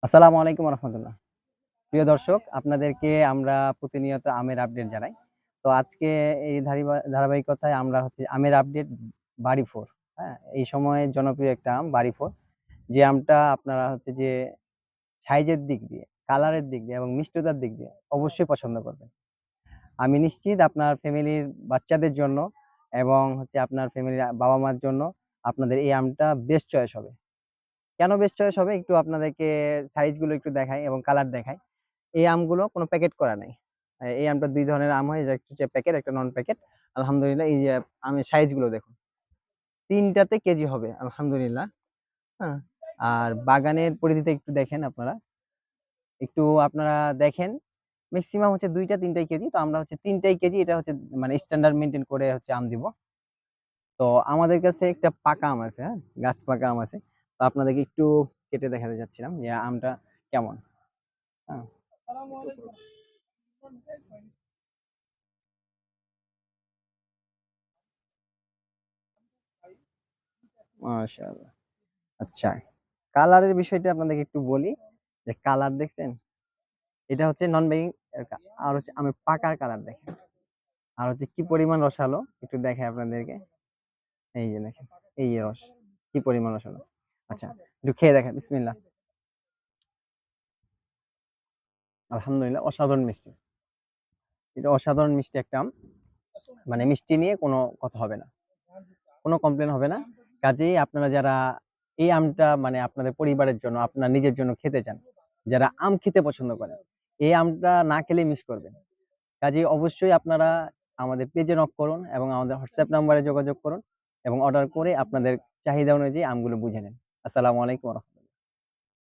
আসসালামু আলাইকুম রহমতুল্লাহ। প্রিয় দর্শক, আপনাদেরকে আমরা প্রতিনিয়ত আমের আপডেট জানাই। তো আজকে এই ধারাবাহিকতায় আমরা আমের আপডেট বাড়ি 4, হ্যাঁ? এই সময়ে জনপ্রিয় একটা আম বাড়ি 4, যে আমটা আপনারা যে সাইজের দিক দিয়ে, কালারের দিক দিয়ে এবং মিষ্টতার দিক দিয়ে অবশ্যই পছন্দ করবেন। আমি নিশ্চিত আপনার ফ্যামিলির বাচ্চাদের জন্য এবং আপনার ফ্যামিলির বাবা-মার জন্য আপনাদের এই আমটা বেস্ট চয়েস হবে। কেন বেস্ট চয়েস হবে? একটু আপনাদেরকে সাইজ গুলো একটু দেখাই এবং কালার দেখাই। এই আমগুলো কোনো প্যাকেট করা নাই। এই আমটা ২ ধরনের আম হয়। একটা হচ্ছে প্যাকেট, একটা নন প্যাকেট। আলহামদুলিল্লাহ এই যে আমের সাইজ গুলো দেখুন। ৩ টাতে কেজি হবে আলহামদুলিল্লাহ। হ্যাঁ? আর বাগানের পরিধিটা একটু দেখেন আপনারা। একটু আপনারা দেখেন, মেক্সিমাম ২ টা ৩ টাই কেজি। তো আমরা ৩ টাই কেজি, এটা মানে স্ট্যান্ডার্ড মেইনটেইন করে আম দিব। তো আমাদের কাছে একটা পাকা আম আছে, হ্যাঁ? গাছ পাকা আম আছে। তো আপনাদেরকে একটু কেটে দেখাতে চাচ্ছিলাম যে আমটা কেমন। হ্যাঁ? মাশাআল্লাহ। আচ্ছা, কালারের বিষয়টা আপনাদেরকে একটু বলি যে কালার দেখছেন? এটা নন বেকিং আর আমের পাকার কালার দেখেন। আর কি পরিমাণ রসালো একটু দেখাই আপনাদেরকে। এই যে দেখেন, এই যে রস, কি পরিমাণ রসালো। আচ্ছা, একটু খেয়ে দেখেন। বিসমিল্লাহ। আলহামদুলিল্লাহ অসাধারণ মিষ্টি। এটা অসাধারণ মিষ্টি একটা আম। মানে মিষ্টি নিয়ে কোনো কথা হবে না। কোনো কমপ্লেইন হবে না। কাজেই আপনারা যারা এই আমটা মানে আপনাদের পরিবারের জন্য, আপনার নিজের জন্য খেতে চান, যারা আম খেতে পছন্দ করেন, এই আমটা না খেলেই মিস করবেন। কাজেই অবশ্যই আপনারা আমাদের পেজে নক করুন এবং আমাদের হোয়াটসঅ্যাপ নাম্বারে যোগাযোগ করুন এবং অর্ডার করে আপনাদের চাহিদা অনুযায়ী আমগুলো বুঝে নেন। আসসালামু আলাইকুম।